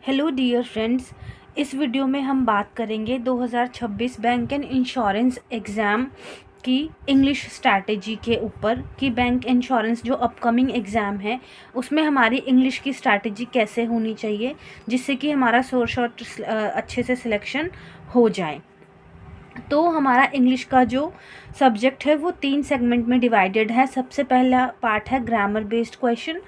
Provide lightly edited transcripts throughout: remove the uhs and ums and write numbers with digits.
Hello dear friends. इस video में हम बात करेंगे 2026 बैंक एंड इंश्योरेंस एग्ज़ाम की इंग्लिश स्ट्रैटेजी के ऊपर कि बैंक इंश्योरेंस जो अपकमिंग एग्ज़ाम है उसमें हमारी इंग्लिश की स्ट्रैटेजी कैसे होनी चाहिए जिससे कि हमारा शॉर्ट अच्छे से सिलेक्शन हो जाए। तो हमारा इंग्लिश का जो सब्जेक्ट है वो 3 सेगमेंट में डिवाइडेड है। सबसे पहला पार्ट है ग्रामर बेस्ड क्वेश्चन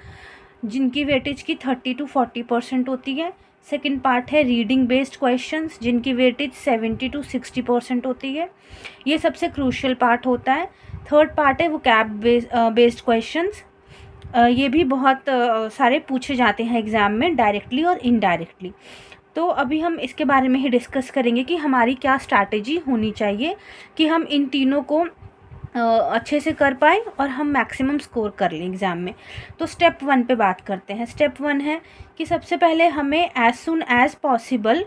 जिनकी वेटेज की 30 to 40% होती है। सेकंड पार्ट है रीडिंग बेस्ड क्वेश्चंस जिनकी वेटेज 70 to 60% होती है। ये सबसे क्रूशियल पार्ट होता है। थर्ड पार्ट है वोकैब बेस्ड क्वेश्चंस। ये भी बहुत सारे पूछे जाते हैं एग्ज़ाम में डायरेक्टली और इनडायरेक्टली। तो अभी हम इसके बारे में ही डिस्कस करेंगे कि हमारी क्या स्ट्रैटेजी होनी चाहिए कि हम इन तीनों को अच्छे से कर पाए और हम मैक्सिमम स्कोर कर लें एग्ज़ाम में। तो स्टेप 1 पे बात करते हैं। स्टेप 1 है कि सबसे पहले हमें एज सुन एज़ पॉसिबल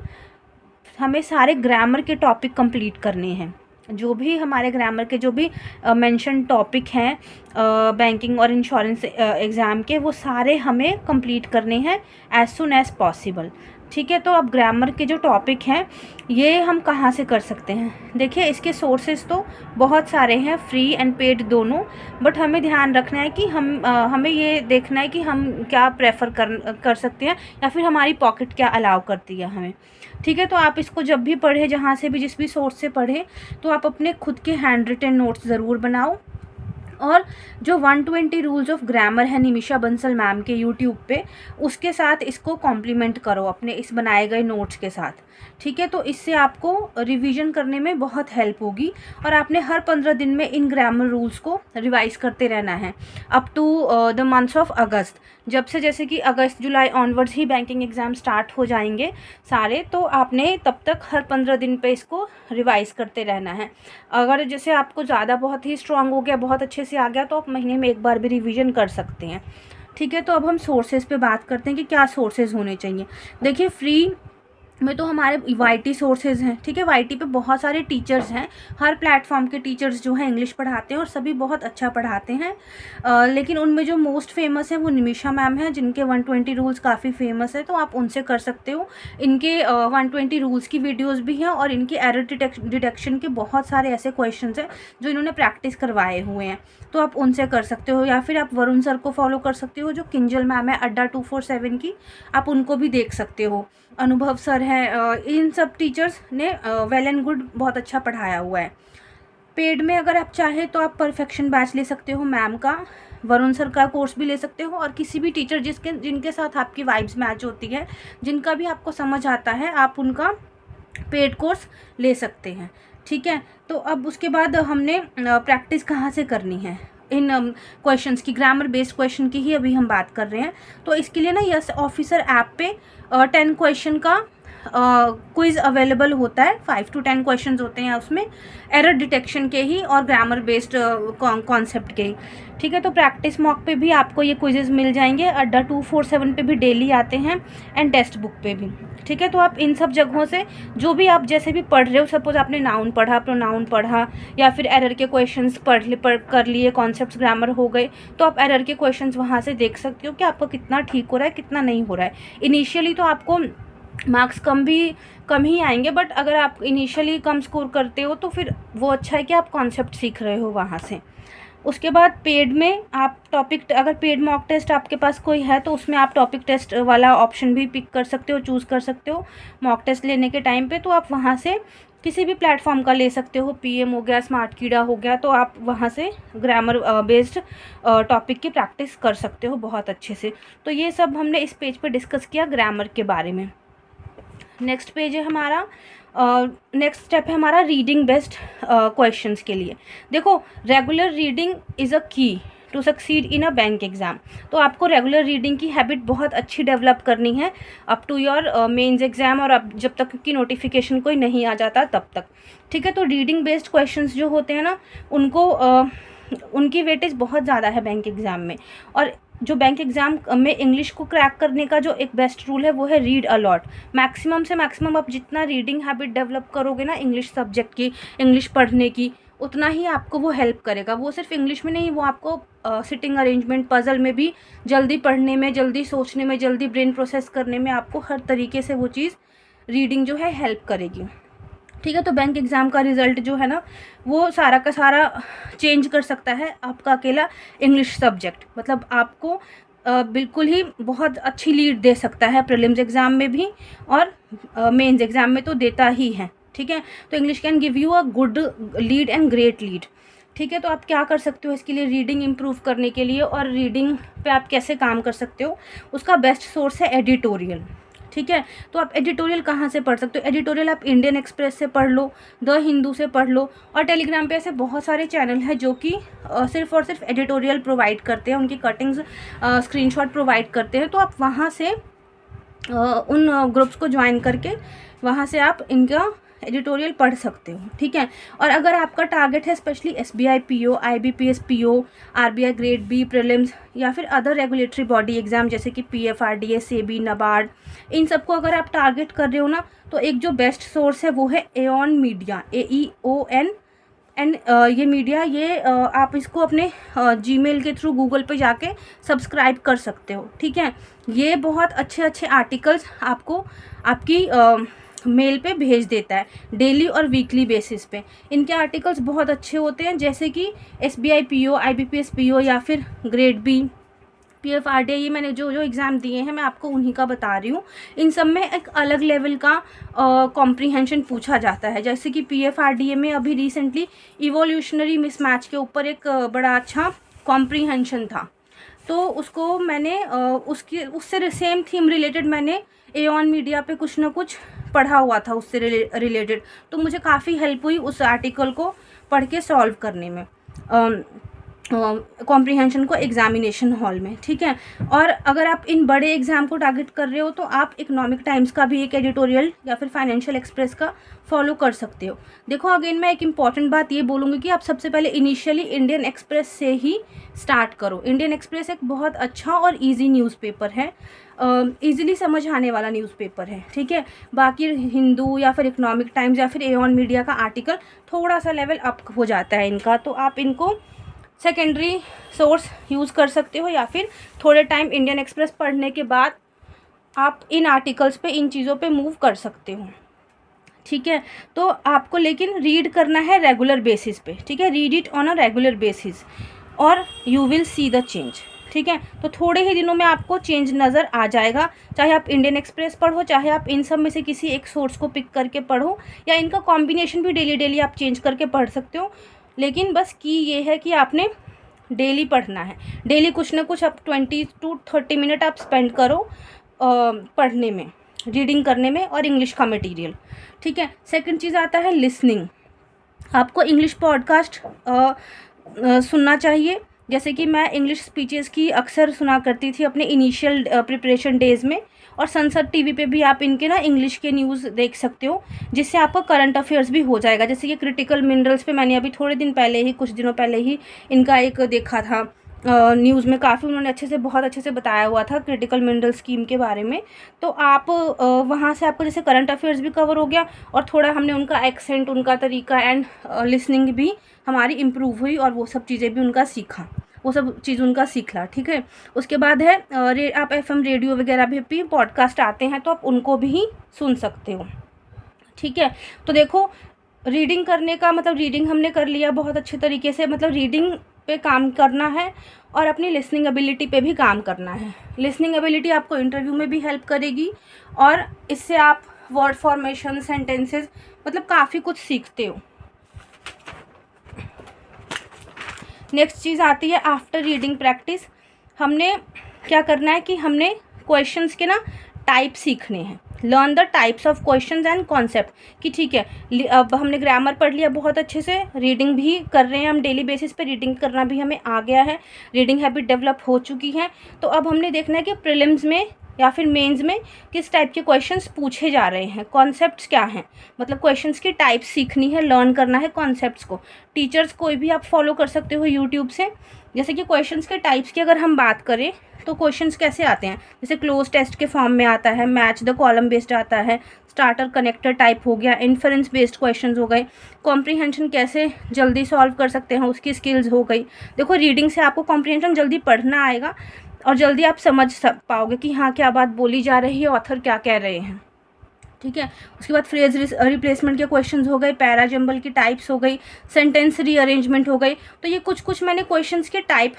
हमें सारे ग्रामर के टॉपिक कंप्लीट करने हैं। जो भी हमारे ग्रामर के जो भी मेंशन टॉपिक हैं बैंकिंग और इंश्योरेंस एग्ज़ाम के, वो सारे हमें कंप्लीट करने हैं एज सुन एज़ पॉसिबल। ठीक है, तो अब ग्रामर के जो टॉपिक हैं ये हम कहाँ से कर सकते हैं। देखिए, इसके सोर्सेज तो बहुत सारे हैं, फ्री एंड पेड दोनों, बट हमें ध्यान रखना है कि हमें ये देखना है कि हम क्या प्रेफर कर सकते हैं या फिर हमारी पॉकेट क्या अलाउ करती है हमें। ठीक है, तो आप इसको जब भी पढ़ें, जहाँ से भी जिस भी सोर्स से पढ़ें, तो आप अपने खुद के हैंड रिटन नोट्स ज़रूर बनाओ। और जो 120 रूल्स ऑफ ग्रामर है निमिषा बंसल मैम के यूट्यूब पे, उसके साथ इसको कॉम्प्लीमेंट करो अपने इस बनाए गए नोट्स के साथ। ठीक है, तो इससे आपको रिवीजन करने में बहुत हेल्प होगी और आपने हर 15 दिन में इन ग्रामर रूल्स को रिवाइज करते रहना है up to the months of August. जब से जैसे कि अगस्त जुलाई ऑनवर्ड्स ही बैंकिंग एग्ज़ाम स्टार्ट हो जाएंगे सारे, तो आपने तब तक हर 15 दिन पे इसको रिवाइज करते रहना है। अगर जैसे आपको ज़्यादा बहुत ही स्ट्रांग हो गया, बहुत अच्छे से आ गया, तो आप महीने में एक बार भी रिवीजन कर सकते हैं। ठीक है, तो अब हम सोर्सेज पे बात करते हैं कि क्या सोर्सेज होने चाहिए। देखिए, फ्री में तो हमारे वाईटी सोर्सेज हैं। ठीक है, वाईटी पे बहुत सारे टीचर्स हैं, हर प्लेटफॉर्म के टीचर्स जो हैं इंग्लिश पढ़ाते हैं और सभी बहुत अच्छा पढ़ाते हैं। लेकिन उनमें जो मोस्ट फेमस है वो निमिषा मैम है, जिनके 120 रूल्स काफ़ी फेमस है, तो आप उनसे कर सकते हो। इनके 120 रूल्स की वीडियोज़ भी हैं और इनके एरर डिटेक्शन के बहुत सारे ऐसे क्वेश्चन हैं जो इन्होंने प्रैक्टिस करवाए हुए हैं, तो आप उनसे कर सकते हो। या फिर आप वरुण सर को फॉलो कर सकते हो, जो किंजल मैम है अड्डा 247 की, आप उनको भी देख सकते हो। अनुभव सर हैं, इन सब टीचर्स ने वेल एंड गुड बहुत अच्छा पढ़ाया हुआ है। पेड में अगर आप चाहें तो आप परफेक्शन बैच ले सकते हो मैम का, वरुण सर का कोर्स भी ले सकते हो, और किसी भी टीचर जिनके साथ आपकी वाइब्स मैच होती है, जिनका भी आपको समझ आता है, आप उनका पेड कोर्स ले सकते हैं। ठीक है, तो अब उसके बाद हमने प्रैक्टिस कहाँ से करनी है इन क्वेश्चंस की, ग्रामर बेस्ड क्वेश्चन की ही अभी हम बात कर रहे हैं। तो इसके लिए ना यस ऑफिसर ऐप पे 10 क्वेश्चन का क्विज़ अवेलेबल होता है। 5 to 10 क्वेश्चंस होते हैं उसमें, एरर डिटेक्शन के ही और ग्रामर बेस्ड कॉन्सेप्ट के ही। ठीक है, तो प्रैक्टिस मॉक पे भी आपको ये क्विजेज़ मिल जाएंगे, अड्डा 247 पे भी डेली आते हैं, एंड टेक्स्ट बुक पे भी। ठीक है, तो आप इन सब जगहों से जो भी आप जैसे भी पढ़ रहे हो, सपोज आपने नाउन पढ़ा, प्रोनाउन पढ़ा, या फिर एरर के क्वेश्चंस पढ़ कर लिए, कॉन्सेप्ट्स ग्रामर हो गए, तो आप एरर के क्वेश्चंस वहाँ से देख सकते हो कि आपका कितना ठीक हो रहा है, कितना नहीं हो रहा है। इनिशियली तो आपको मार्क्स कम ही आएंगे, बट अगर आप इनिशियली कम स्कोर करते हो तो फिर वो अच्छा है कि आप कॉन्सेप्ट सीख रहे हो वहाँ से। उसके बाद पेड में आप टॉपिक, अगर पेड मॉक टेस्ट आपके पास कोई है तो उसमें आप टॉपिक टेस्ट वाला ऑप्शन भी पिक कर सकते हो, चूज़ कर सकते हो मॉक टेस्ट लेने के टाइम पे। तो आप वहाँ से किसी भी प्लेटफॉर्म का ले सकते हो, पीएम हो गया, स्मार्ट कीड़ा हो गया, तो आप वहाँ से ग्रामर बेस्ड टॉपिक की प्रैक्टिस कर सकते हो बहुत अच्छे से। तो ये सब हमने इस पेज पे डिस्कस किया ग्रामर के बारे में। नेक्स्ट पेज है हमारा, नेक्स्ट स्टेप है हमारा रीडिंग बेस्ड क्वेश्चंस के लिए। देखो, regular reading is a key to succeed in a bank exam. तो आपको रेगुलर रीडिंग की हैबिट बहुत अच्छी डेवलप करनी है up to your mains exam, और अब जब तक की नोटिफिकेशन कोई नहीं आ जाता तब तक। ठीक है, तो रीडिंग बेस्ड क्वेश्चंस जो होते हैं ना, उनको उनकी वेटेज बहुत ज़्यादा है बैंक एग्ज़ाम में। और जो बैंक एग्ज़ाम में इंग्लिश को क्रैक करने का जो एक बेस्ट रूल है वो है रीड अलॉट। मैक्सिमम से मैक्सिमम आप जितना रीडिंग हैबिट डेवलप करोगे ना इंग्लिश सब्जेक्ट की, इंग्लिश पढ़ने की, उतना ही आपको वो हेल्प करेगा। वो सिर्फ इंग्लिश में नहीं, वो आपको सिटिंग अरेंजमेंट, पज़ल में भी जल्दी पढ़ने में, जल्दी सोचने में, जल्दी ब्रेन प्रोसेस करने में आपको हर तरीके से वो चीज़ रीडिंग जो है हेल्प करेगी। ठीक है, तो बैंक एग्ज़ाम का रिज़ल्ट जो है ना वो सारा का सारा चेंज कर सकता है आपका अकेला इंग्लिश सब्जेक्ट। मतलब आपको बिल्कुल ही बहुत अच्छी लीड दे सकता है प्रीलिम्स एग्ज़ाम में भी, और मेंस एग्ज़ाम में तो देता ही है। ठीक है, तो English can give you a good lead and great lead. ठीक है, तो आप क्या कर सकते हो इसके लिए, रीडिंग इम्प्रूव करने के लिए, और रीडिंग पे आप कैसे काम कर सकते हो, उसका बेस्ट सोर्स है एडिटोरियल। ठीक है, तो आप एडिटोरियल कहाँ से पढ़ सकते हो? एडिटोरियल आप इंडियन एक्सप्रेस से पढ़ लो, द हिंदू से पढ़ लो, और टेलीग्राम पे ऐसे बहुत सारे चैनल हैं जो कि सिर्फ और सिर्फ एडिटोरियल प्रोवाइड करते हैं, उनकी कटिंग्स स्क्रीनशॉट प्रोवाइड करते हैं। तो आप वहाँ से उन ग्रुप्स को ज्वाइन करके वहाँ से आप इनका एडिटोरियल पढ़ सकते हो। ठीक है, और अगर आपका टारगेट है specially SBI PO, IBPS PO, RBI grade B prelims, या फिर अदर रेगुलेटरी बॉडी एग्ज़ाम जैसे कि PFRDA, सेबी, नाबार्ड, इन सबको अगर आप टारगेट कर रहे हो ना, तो एक जो बेस्ट सोर्स है वो है एऑन मीडिया, AEON। एंड ये मीडिया, ये आप इसको अपने जीमेल के थ्रू गूगल पे जाके सब्सक्राइब कर सकते हो। ठीक है, ये बहुत अच्छे अच्छे आर्टिकल्स आपको आपकी मेल पे भेज देता है डेली और वीकली बेसिस पे। इनके आर्टिकल्स बहुत अच्छे होते हैं, जैसे कि SBI PO, IBPS PO, या फिर ग्रेड बी, PFRDA, ये मैंने जो जो एग्ज़ाम दिए हैं मैं आपको उन्हीं का बता रही हूँ। इन सब में एक अलग लेवल का कॉम्प्रीहेंशन पूछा जाता है। जैसे कि PFRDA में अभी रिसेंटली इवोल्यूशनरी मिसमैच के ऊपर एक बड़ा अच्छा कॉम्प्रीहेंशन था, तो उसको मैंने उससे सेम थीम रिलेटेड मैंने एऑन मीडिया पे कुछ ना कुछ पढ़ा हुआ था उससे रिलेटेड, तो मुझे काफ़ी हेल्प हुई उस आर्टिकल को पढ़ के सॉल्व करने में, कॉम्प्रीहेंशन को एग्जामिनेशन हॉल में। ठीक है, और अगर आप इन बड़े एग्ज़ाम को टारगेट कर रहे हो तो आप इकोनॉमिक टाइम्स का भी एक एडिटोरियल, या फिर फाइनेंशियल एक्सप्रेस का फॉलो कर सकते हो। देखो, अगेन मैं एक इम्पॉर्टेंट बात ये बोलूँगी कि आप सबसे पहले इनिशियली इंडियन एक्सप्रेस से ही स्टार्ट करो। इंडियन एक्सप्रेस एक बहुत अच्छा और ईजी न्यूज़पेपर है, ईजिली समझ आने वाला न्यूज़पेपर है। ठीक है, बाकी हिंदू या फिर इकोनॉमिक टाइम्स या फिर एऑन मीडिया का आर्टिकल थोड़ा सा लेवल अप हो जाता है इनका, तो आप इनको सेकेंडरी सोर्स यूज़ कर सकते हो, या फिर थोड़े टाइम इंडियन एक्सप्रेस पढ़ने के बाद आप इन आर्टिकल्स पे, इन चीज़ों पे मूव कर सकते हो। ठीक है, तो आपको लेकिन रीड करना है रेगुलर बेसिस पे। ठीक है, read it on a regular basis और you will see the change. ठीक है, तो थोड़े ही दिनों में आपको चेंज नज़र आ जाएगा, चाहे आप इंडियन एक्सप्रेस पढ़ो, चाहे आप इन सब में से किसी एक सोर्स को पिक करके पढ़ो, या इनका कॉम्बिनेशन भी डेली डेली आप चेंज करके पढ़ सकते हो। लेकिन बस की ये है कि आपने डेली पढ़ना है, डेली कुछ ना कुछ आप 20 to 30 मिनट आप स्पेंड करो पढ़ने में, रीडिंग करने में, और इंग्लिश का मटेरियल। ठीक है, सेकंड चीज़ आता है लिसनिंग। आपको इंग्लिश पॉडकास्ट सुनना चाहिए, जैसे कि मैं इंग्लिश स्पीचेस की अक्सर सुना करती थी अपने इनिशियल प्रिपरेशन डेज़ में, और संसद टीवी पे भी आप इनके ना इंग्लिश के न्यूज़ देख सकते हो, जिससे आपका करंट अफेयर्स भी हो जाएगा। जैसे कि क्रिटिकल मिनरल्स पे मैंने अभी थोड़े दिन पहले ही, कुछ दिनों पहले ही इनका एक देखा था न्यूज़ में, काफ़ी उन्होंने बहुत अच्छे से बताया हुआ था क्रिटिकल मिनरल स्कीम के बारे में। तो आप वहाँ से आपको जैसे करंट अफेयर्स भी कवर हो गया, और थोड़ा हमने उनका एक्सेंट, उनका तरीका एंड लिसनिंग भी हमारी इम्प्रूव हुई, और वो सब चीज़ें भी उनका सीखा, वो सब चीज़ उनका सीख ला। ठीक है, उसके बाद है आप FM रेडियो वगैरह भी पॉडकास्ट आते हैं, तो आप उनको भी सुन सकते हो। ठीक है, तो देखो, रीडिंग करने का मतलब रीडिंग हमने कर लिया बहुत अच्छे तरीके से, मतलब रीडिंग पे काम करना है, और अपनी लिसनिंग एबिलिटी पे भी काम करना है। लिसनिंग एबिलिटी आपको इंटरव्यू में भी हेल्प करेगी, और इससे आप वर्ड फॉर्मेशन, सेंटेंसेस, मतलब काफ़ी कुछ सीखते हो। नेक्स्ट चीज़ आती है आफ्टर रीडिंग प्रैक्टिस। हमने क्या करना है कि हमने क्वेश्चंस के ना टाइप सीखने हैं, learn the types of questions and concept. कि ठीक है, अब हमने ग्रामर पढ़ लिया बहुत अच्छे से, रीडिंग भी कर रहे हैं हम डेली बेसिस पे, रीडिंग करना भी हमें आ गया है, रीडिंग हैबिट डेवलप हो चुकी है। तो अब हमने देखना है कि प्रीलिम्स में या फिर मेंस में किस टाइप के क्वेश्चंस पूछे जा रहे हैं, कॉन्सेप्ट्स क्या हैं, मतलब क्वेश्चंस की टाइप सीखनी है, लर्न करना है कॉन्सेप्ट्स को। टीचर्स कोई भी आप फॉलो कर सकते हो यूट्यूब से। जैसे कि क्वेश्चंस के टाइप्स की अगर हम बात करें तो क्वेश्चंस कैसे आते हैं, जैसे क्लोज टेस्ट के फॉर्म में आता है, मैच द कॉलम बेस्ड आता है, स्टार्टर कनेक्टर टाइप हो गया, इन्फरेंस बेस्ड क्वेश्चंस हो गए, कॉम्प्रीहेंशन कैसे जल्दी सॉल्व कर सकते हैं उसकी स्किल्स हो गई। देखो रीडिंग से आपको कॉम्प्रीहेंशन जल्दी पढ़ना आएगा और जल्दी आप समझ पाओगे कि हाँ क्या बात बोली जा रही है, ऑथर क्या कह रहे हैं, ठीक है। उसके बाद फ्रेज रिप्लेसमेंट के क्वेश्चंस हो गए, पैरा जंबल की टाइप्स हो गई, सेंटेंस रीअरेंजमेंट हो गई। तो ये कुछ मैंने क्वेश्चंस के टाइप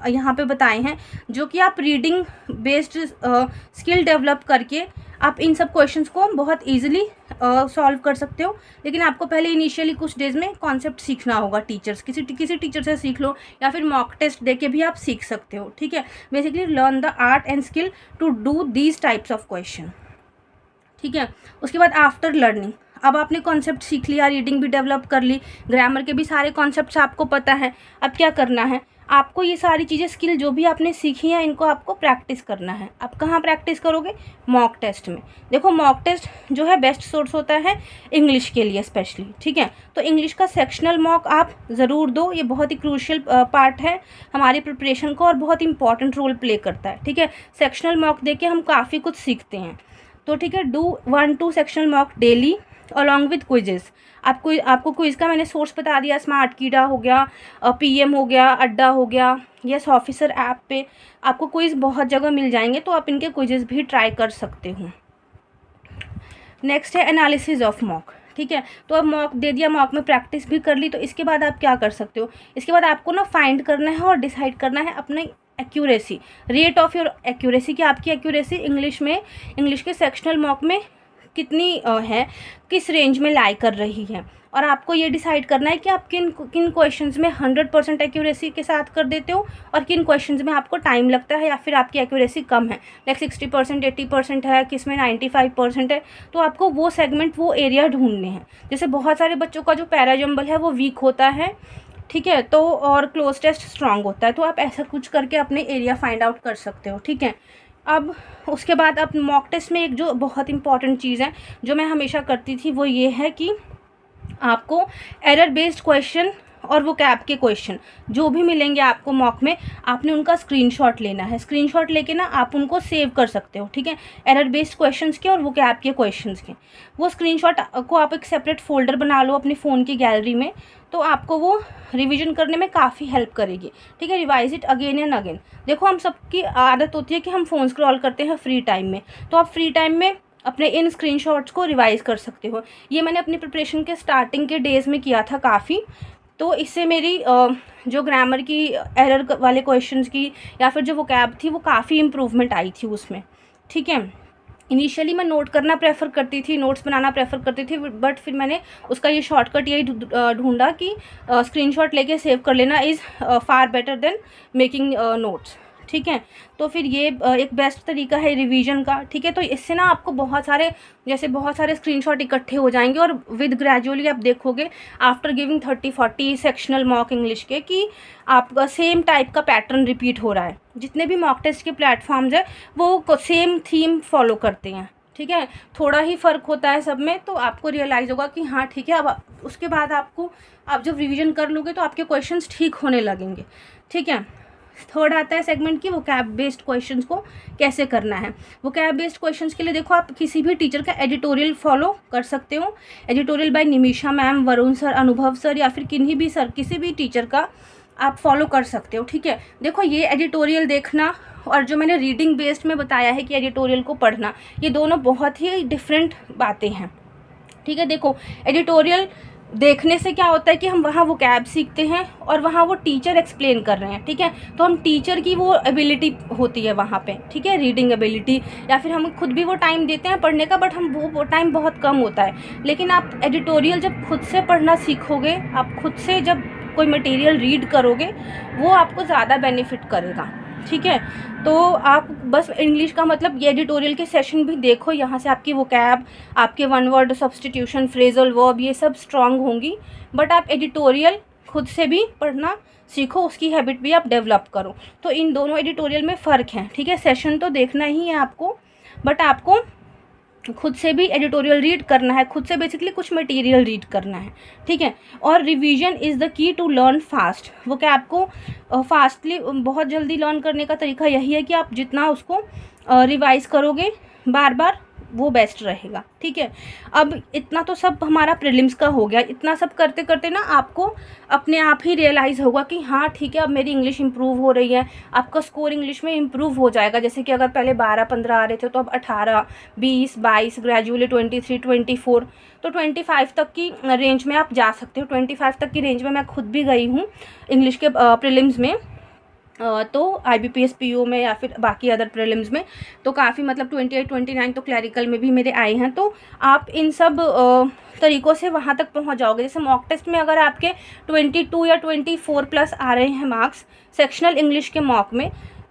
यहाँ पे बताए हैं जो कि आप रीडिंग बेस्ड स्किल डेवलप करके आप इन सब क्वेश्चंस को बहुत ईजिली सॉल्व कर सकते हो। लेकिन आपको पहले इनिशियली कुछ डेज में कॉन्सेप्ट सीखना होगा, किसी टीचर से सीख लो या फिर मॉक टेस्ट दे के भी आप सीख सकते हो, ठीक है। Basically learn the art and skill to do these types of question, ठीक है। उसके बाद आफ्टर लर्निंग, अब आपने कॉन्सेप्ट सीख लिया, रीडिंग भी डेवलप कर ली, ग्रामर के भी सारे कॉन्सेप्ट्स आपको पता है। अब क्या करना है, आपको ये सारी चीज़ें स्किल जो भी आपने सीखी हैं इनको आपको प्रैक्टिस करना है। आप कहाँ प्रैक्टिस करोगे, मॉक टेस्ट में। देखो मॉक टेस्ट जो है बेस्ट सोर्स होता है इंग्लिश के लिए स्पेशली, ठीक है। तो इंग्लिश का सेक्शनल मॉक आप ज़रूर दो, ये बहुत ही क्रूशियल पार्ट है हमारी प्रिपरेशन को और बहुत इंपॉर्टेंट रोल प्ले करता है, ठीक है। सेक्शनल मॉक दे के हम काफ़ी कुछ सीखते हैं। तो ठीक है, do 1-2 sectional mock daily along with quizzes. आपको क्विज का मैंने सोर्स बता दिया, स्मार्ट कीड़ा हो गया, पीएम हो गया, अड्डा हो गया, यस ऑफिसर ऐप पे आपको क्विज बहुत जगह मिल जाएंगे, तो आप इनके क्विजेस भी ट्राई कर सकते हो। नेक्स्ट है एनालिसिस ऑफ मॉक, ठीक है। तो अब मॉक दे दिया, मॉक में प्रैक्टिस भी कर ली, तो इसके बाद आप क्या कर सकते हो, इसके बाद आपको ना फाइंड करना है और डिसाइड करना है अपने accuracy, rate of your accuracy, कि आपकी एक्यूरेसी इंग्लिश के सेक्शनल मॉक में कितनी है, किस रेंज में लाई कर रही है। और आपको ये डिसाइड करना है कि आप किन क्वेश्चंस में 100% एक्यूरेसी के साथ कर देते हो और किन क्वेश्चंस में आपको टाइम लगता है या फिर आपकी एक्यूरेसी कम है, लाइक 60% 80% है, किस में 95% है। तो आपको वो सेगमेंट, वो एरिया ढूंढने हैं। जैसे बहुत सारे बच्चों का जो पैरा जंबल है वो वीक होता है, ठीक है, तो और क्लोज टेस्ट स्ट्रांग होता है, तो आप ऐसा कुछ करके अपने एरिया फाइंड आउट कर सकते हो, ठीक है। अब उसके बाद आप मॉक टेस्ट में एक जो बहुत इंपॉर्टेंट चीज़ है जो मैं हमेशा करती थी वो ये है कि आपको एरर बेस्ड क्वेश्चन और वो कैब के क्वेश्चन जो भी मिलेंगे आपको मॉक में, आपने उनका स्क्रीनशॉट लेना है। स्क्रीनशॉट लेके ना आप उनको सेव कर सकते हो, ठीक है, एरर बेस्ड क्वेश्चंस के और वो कैब के क्वेश्चंस के। वो स्क्रीनशॉट को आप एक सेपरेट फोल्डर बना लो अपनी फ़ोन की गैलरी में, तो आपको वो रिवीजन करने में काफ़ी हेल्प करेगी, ठीक है। Revise it again and again. देखो हम सबकी आदत होती है कि हम फ़ोन स्क्रॉल करते हैं फ्री टाइम में, तो आप फ्री टाइम में अपने इन स्क्रीनशॉट्स को रिवाइज कर सकते हो। ये मैंने अपनी प्रिपरेशन के स्टार्टिंग के डेज़ में किया था काफ़ी, तो इससे मेरी जो ग्रामर की एरर वाले क्वेश्चंस की या फिर जो वोकैब थी वो काफ़ी इम्प्रूवमेंट आई थी उसमें, ठीक है। इनिशियली मैं नोट करना प्रेफर करती थी, नोट्स बनाना प्रेफर करती थी, बट फिर मैंने उसका ये शॉर्टकट यही ढूंढा कि स्क्रीनशॉट लेके सेव कर लेना is far better than making notes, ठीक है। तो फिर ये एक बेस्ट तरीका है रिवीजन का, ठीक है। तो इससे ना आपको बहुत सारे स्क्रीनशॉट इकट्ठे हो जाएंगे और विद ग्रेजुअली आप देखोगे after giving 30-40 sectional mock English के कि आपका सेम टाइप का पैटर्न रिपीट हो रहा है। जितने भी मॉक टेस्ट के प्लेटफॉर्म्स हैं वो सेम थीम फॉलो करते हैं, ठीक है। थोड़ा ही फ़र्क होता है सब में, तो आपको रियलाइज़ होगा कि हाँ ठीक है। अब उसके बाद आप जब रिवीजन कर लोगे तो आपके क्वेश्चंस ठीक होने लगेंगे, ठीक है। थर्ड आता है सेगमेंट की वोकैब बेस्ड क्वेश्चंस को कैसे करना है। वोकैब बेस्ड क्वेश्चंस के लिए देखो आप किसी भी टीचर का एडिटोरियल फॉलो कर सकते हो। Editorial by Nimisha ma'am, Varun sir, Anubhav sir या फिर किन्हीं भी सर, किसी भी टीचर का आप फॉलो कर सकते हो, ठीक है। देखो ये एडिटोरियल देखना और जो मैंने रीडिंग बेस्ड में बताया है कि एडिटोरियल को पढ़ना, ये दोनों बहुत ही डिफरेंट बातें हैं, ठीक है। देखो एडिटोरियल देखने से क्या होता है कि हम वहाँ वो कैब सीखते हैं और वहाँ वो टीचर एक्सप्लेन कर रहे हैं, ठीक है। तो हम टीचर की वो एबिलिटी होती है वहाँ पे, ठीक है, रीडिंग एबिलिटी, या फिर हम खुद भी वो टाइम देते हैं पढ़ने का, बट हम वो टाइम बहुत कम होता है। लेकिन आप एडिटोरियल जब खुद से पढ़ना सीखोगे, आप खुद से जब कोई मटेरियल रीड करोगे, वो आपको ज़्यादा बेनिफिट करेगा, ठीक है। तो आप बस इंग्लिश का मतलब ये एडिटोरियल के सेशन भी देखो, यहाँ से आपकी वोकैब, आपके one word substitution, phrasal verb, ये सब स्ट्रांग होंगी। बट आप एडिटोरियल खुद से भी पढ़ना सीखो, उसकी हैबिट भी आप डेवलप करो। तो इन दोनों एडिटोरियल में फ़र्क है, ठीक है। सेशन तो देखना ही है आपको, बट आपको खुद से भी एडिटोरियल रीड करना है, खुद से बेसिकली कुछ मटेरियल रीड करना है, ठीक है। और revision is the key to learn fast. वो क्या, आपको फास्टली बहुत जल्दी लर्न करने का तरीका यही है कि आप जितना उसको रिवाइज करोगे बार बार, वो बेस्ट रहेगा, ठीक है। अब इतना तो सब हमारा प्रीलिम्स का हो गया। इतना सब करते करते ना आपको अपने आप ही रियलाइज़ होगा कि हाँ ठीक है, अब मेरी इंग्लिश इंप्रूव हो रही है। आपका स्कोर इंग्लिश में इंप्रूव हो जाएगा। जैसे कि अगर पहले 12-15 आ रहे थे तो अब 18, 20, 22, ग्रेजुअली 23, 24, तो 25 तक की रेंज में आप जा सकते हो। 25 तक की रेंज में मैं खुद भी गई हूँ इंग्लिश के प्रीलिम्स में। तो IBPS PO में या फिर बाकी अदर प्रीलिम्स में तो काफ़ी मतलब 28, 29 तो क्लैरिकल में भी मेरे आए हैं। तो आप इन सब तरीक़ों से वहाँ तक पहुँच जाओगे। जैसे मॉक टेस्ट में अगर आपके 22 या 24 प्लस आ रहे हैं मार्क्स सेक्शनल इंग्लिश के मॉक में,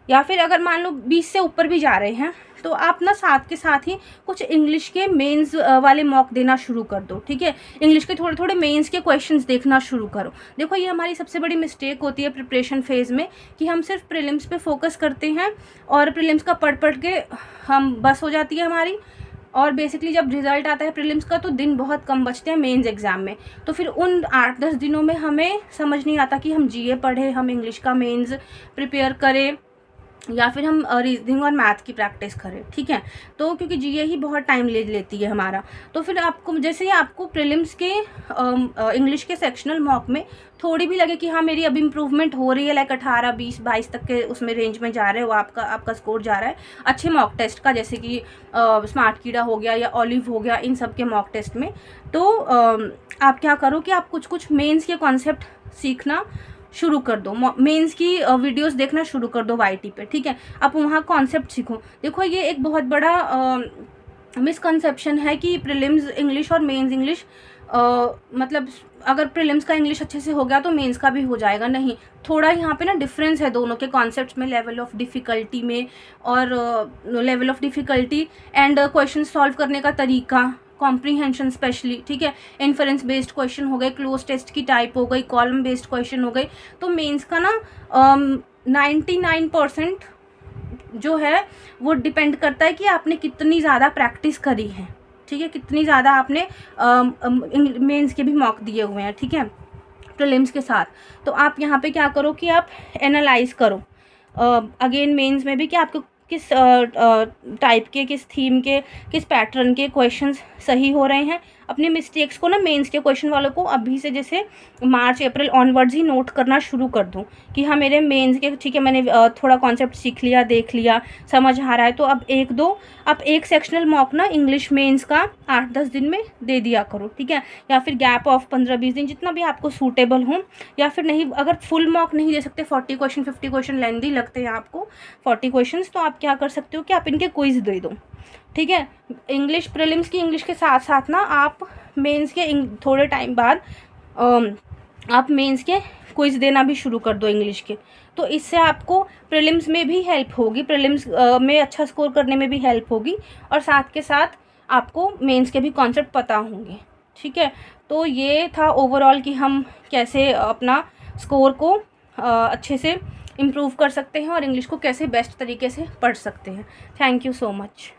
या फिर अगर मान लो 20 से ऊपर भी जा रहे हैं, तो आप ना साथ के साथ ही कुछ इंग्लिश के मेंस वाले मॉक देना शुरू कर दो, ठीक है। इंग्लिश के थोड़े थोड़े मेंस के क्वेश्चंस देखना शुरू करो। देखो ये हमारी सबसे बड़ी मिस्टेक होती है प्रिपरेशन फेज़ में, कि हम सिर्फ प्रीलिम्स पे फोकस करते हैं और प्रीलिम्स का पढ़ के हम बस हो जाती है हमारी। और बेसिकली जब रिज़ल्ट आता है प्रीलिम्स का तो दिन बहुत कम बचते हैं मेंस एग्ज़ाम में। तो फिर उन 8-10 दिनों में हमें समझ नहीं आता कि हम GA पढ़े, हम इंग्लिश का मेंस प्रिपेयर करें, या फिर हम रीजनिंग और मैथ की प्रैक्टिस करें, ठीक है। तो क्योंकि GA ही बहुत टाइम ले लेती है हमारा। तो फिर आपको जैसे ही आपको प्रीलिम्स के इंग्लिश के सेक्शनल मॉक में थोड़ी भी लगे कि हाँ मेरी अभी इम्प्रूवमेंट हो रही है, लाइक 18, 20, 22 तक के उसमें रेंज में जा रहे हो, आपका स्कोर जा रहा है अच्छे मॉक टेस्ट का, जैसे कि स्मार्ट कीड़ा हो गया या ऑलिव हो गया, इन सब के मॉक टेस्ट में, तो आप क्या करो कि आप कुछ मेंस के कॉन्सेप्ट सीखना शुरू कर दो। मेंस की वीडियोस देखना शुरू कर दो YT पे, ठीक है। आप वहाँ कॉन्सेप्ट सीखो। देखो ये एक बहुत बड़ा मिसकंसेप्शन है कि प्रीलिम्स इंग्लिश और मेंस इंग्लिश मतलब अगर प्रीलिम्स का इंग्लिश अच्छे से हो गया तो मेंस का भी हो जाएगा। नहीं, थोड़ा यहाँ पे ना डिफरेंस है दोनों के कॉन्सेप्ट्स में, लेवल ऑफ डिफ़िकल्टी में, और level of difficulty and question solve करने का तरीका, कॉम्प्रीहेंशन स्पेशली, ठीक है। इन्फरेंस बेस्ड क्वेश्चन हो गए, क्लोज टेस्ट की टाइप हो गई, कॉलम बेस्ड क्वेश्चन हो गए। तो मेंस का ना 99% जो है वो डिपेंड करता है कि आपने कितनी ज़्यादा प्रैक्टिस करी है, ठीक है, कितनी ज़्यादा आपने मेंस के भी मॉक दिए हुए हैं, ठीक है, प्रीलिम्स के साथ। तो आप यहाँ पे क्या करो कि आप एनालाइज करो अगेन मेंस में भी कि आपको किस टाइप के, किस थीम के, किस पैटर्न के क्वेश्चंस सही हो रहे हैं। अपने मिस्टेक्स को ना मेंस के क्वेश्चन वालों को अभी से जैसे मार्च अप्रैल ऑनवर्ड्स ही नोट करना शुरू कर दूं कि हाँ मेरे मेंस के, ठीक है, मैंने थोड़ा कॉन्सेप्ट सीख लिया, देख लिया, समझ आ रहा है। तो अब आप एक सेक्शनल मॉक ना इंग्लिश मेंस का 8-10 दिन में दे दिया करो, ठीक है। या फिर गैप ऑफ 15-20 दिन, जितना भी आपको सूटेबल हो। या फिर नहीं, अगर फुल मॉक नहीं दे सकते, 40 क्वेश्चन 50 क्वेश्चन लेंदी लगते हैं आपको 40 क्वेश्चन, तो आप क्या कर सकते हो कि आप इनके क्विज दे दो, ठीक है। इंग्लिश प्रीलिम्स की इंग्लिश के साथ साथ ना आप मेंस के थोड़े टाइम बाद आप मेंस के क्विज देना भी शुरू कर दो इंग्लिश के। तो इससे आपको प्रीलिम्स में भी हेल्प होगी, प्रीलिम्स में अच्छा स्कोर करने में भी हेल्प होगी, और साथ के साथ आपको मेंस के भी कॉन्सेप्ट पता होंगे, ठीक है। तो ये था ओवरऑल कि हम कैसे अपना स्कोर को अच्छे से इम्प्रूव कर सकते हैं और इंग्लिश को कैसे बेस्ट तरीके से पढ़ सकते हैं। Thank you so much.